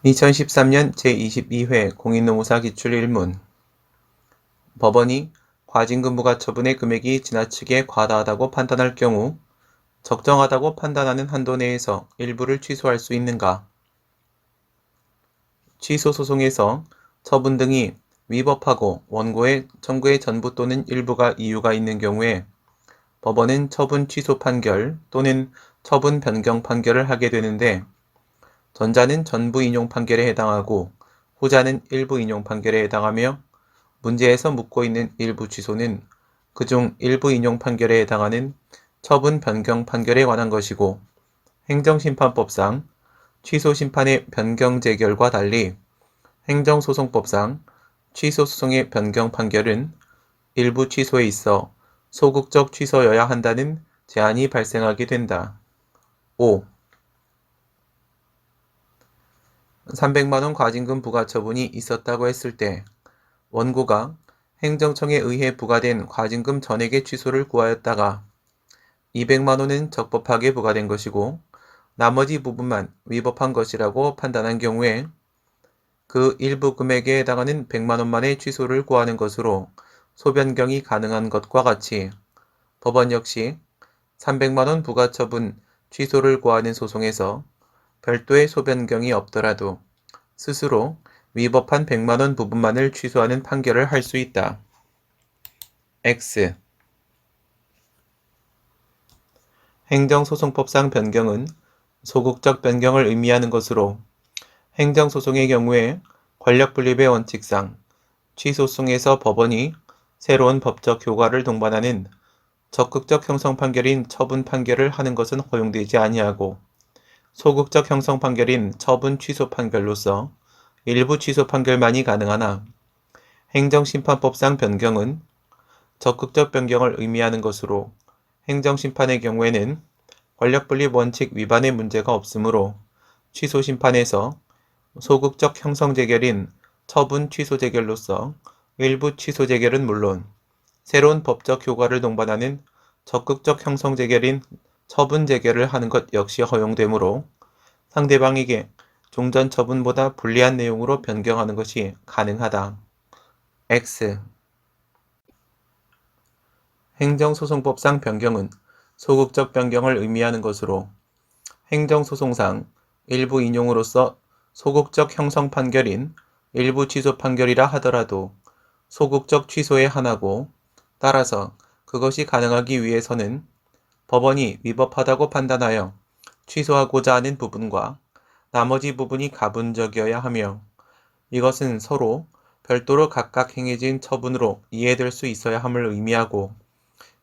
2013년 제22회 공인노무사 기출 1문 법원이 과징금부가 처분의 금액이 지나치게 과다하다고 판단할 경우 적정하다고 판단하는 한도 내에서 일부를 취소할 수 있는가? 취소 소송에서 처분 등이 위법하고 원고의 청구의 전부 또는 일부가 이유가 있는 경우에 법원은 처분 취소 판결 또는 처분 변경 판결을 하게 되는데 전자는 전부 인용 판결에 해당하고 후자는 일부 인용 판결에 해당하며 문제에서 묻고 있는 일부 취소는 그중 일부 인용 판결에 해당하는 처분 변경 판결에 관한 것이고 행정심판법상 취소 심판의 변경 재결과 달리 행정소송법상 취소 소송의 변경 판결은 일부 취소에 있어 소극적 취소여야 한다는 제한이 발생하게 된다. 5. 300만원 과징금 부과 처분이 있었다고 했을 때 원고가 행정청에 의해 부과된 과징금 전액의 취소를 구하였다가 200만원은 적법하게 부과된 것이고 나머지 부분만 위법한 것이라고 판단한 경우에 그 일부 금액에 해당하는 100만원만의 취소를 구하는 것으로 소변경이 가능한 것과 같이 법원 역시 300만원 부과 처분 취소를 구하는 소송에서 별도의 소변경이 없더라도 스스로 위법한 100만원 부분만을 취소하는 판결을 할 수 있다. X. 행정소송법상 변경은 소극적 변경을 의미하는 것으로 행정소송의 경우에 권력분립의 원칙상 취소송에서 법원이 새로운 법적 효과를 동반하는 적극적 형성 판결인 처분 판결을 하는 것은 허용되지 아니하고 소극적 형성 판결인 처분 취소 판결로서 일부 취소 판결만이 가능하나 행정심판법상 변경은 적극적 변경을 의미하는 것으로 행정심판의 경우에는 권력분립 원칙 위반의 문제가 없으므로 취소심판에서 소극적 형성 재결인 처분 취소 재결로서 일부 취소 재결은 물론 새로운 법적 효과를 동반하는 적극적 형성 재결인 처분 재결을 하는 것 역시 허용되므로 상대방에게 종전 처분보다 불리한 내용으로 변경하는 것이 가능하다. X. 행정소송법상 변경은 소극적 변경을 의미하는 것으로 행정소송상 일부 인용으로서 소극적 형성 판결인 일부 취소 판결이라 하더라도 소극적 취소에 한하고 따라서 그것이 가능하기 위해서는 법원이 위법하다고 판단하여 취소하고자 하는 부분과 나머지 부분이 가분적이어야 하며 이것은 서로 별도로 각각 행해진 처분으로 이해될 수 있어야 함을 의미하고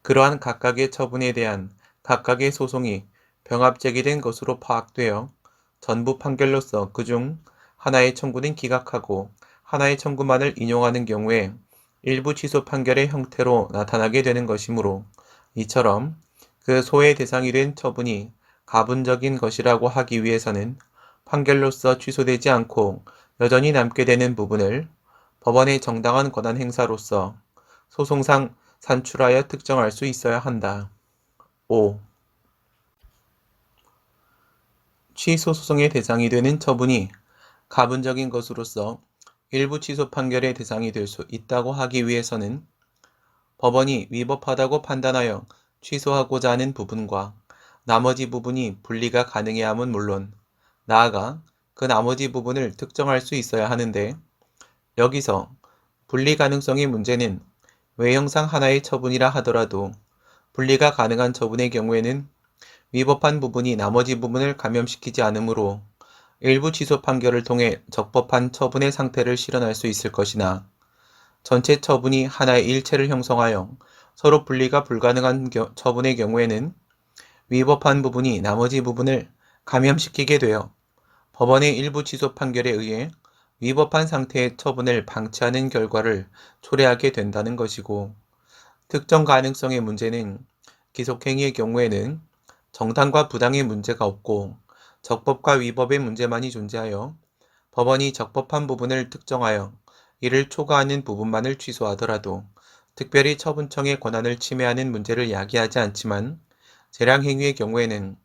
그러한 각각의 처분에 대한 각각의 소송이 병합제기된 것으로 파악되어 전부 판결로서 그중 하나의 청구는 기각하고 하나의 청구만을 인용하는 경우에 일부 취소 판결의 형태로 나타나게 되는 것이므로 이처럼 그 소의 대상이 된 처분이 가분적인 것이라고 하기 위해서는 판결로서 취소되지 않고 여전히 남게 되는 부분을 법원의 정당한 권한 행사로서 소송상 산출하여 특정할 수 있어야 한다. 5. 취소 소송의 대상이 되는 처분이 가분적인 것으로서 일부 취소 판결의 대상이 될 수 있다고 하기 위해서는 법원이 위법하다고 판단하여 취소하고자 하는 부분과 나머지 부분이 분리가 가능해야 함은 물론 나아가 그 나머지 부분을 특정할 수 있어야 하는데 여기서 분리 가능성의 문제는 외형상 하나의 처분이라 하더라도 분리가 가능한 처분의 경우에는 위법한 부분이 나머지 부분을 감염시키지 않으므로 일부 취소 판결을 통해 적법한 처분의 상태를 실현할 수 있을 것이나 전체 처분이 하나의 일체를 형성하여 서로 분리가 불가능한 처분의 경우에는 위법한 부분이 나머지 부분을 감염시키게 되어 법원의 일부 취소 판결에 의해 위법한 상태의 처분을 방치하는 결과를 초래하게 된다는 것이고 특정 가능성의 문제는 기속행위의 경우에는 정당과 부당의 문제가 없고 적법과 위법의 문제만이 존재하여 법원이 적법한 부분을 특정하여 이를 초과하는 부분만을 취소하더라도 특별히 처분청의 권한을 침해하는 문제를 야기하지 않지만 재량행위의 경우에는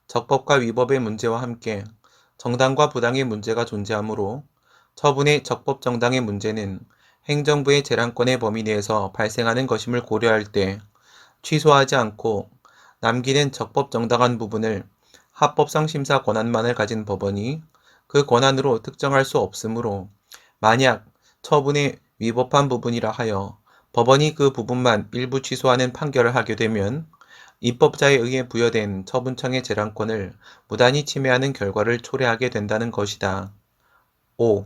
적법과 위법의 문제와 함께 정당과 부당의 문제가 존재하므로 처분의 적법정당의 문제는 행정부의 재량권의 범위 내에서 발생하는 것임을 고려할 때 취소하지 않고 남기는 적법정당한 부분을 합법성 심사 권한만을 가진 법원이 그 권한으로 특정할 수 없으므로 만약 처분에 위법한 부분이라 하여 법원이 그 부분만 일부 취소하는 판결을 하게 되면 입법자에 의해 부여된 처분청의 재량권을 무단히 침해하는 결과를 초래하게 된다는 것이다. 5.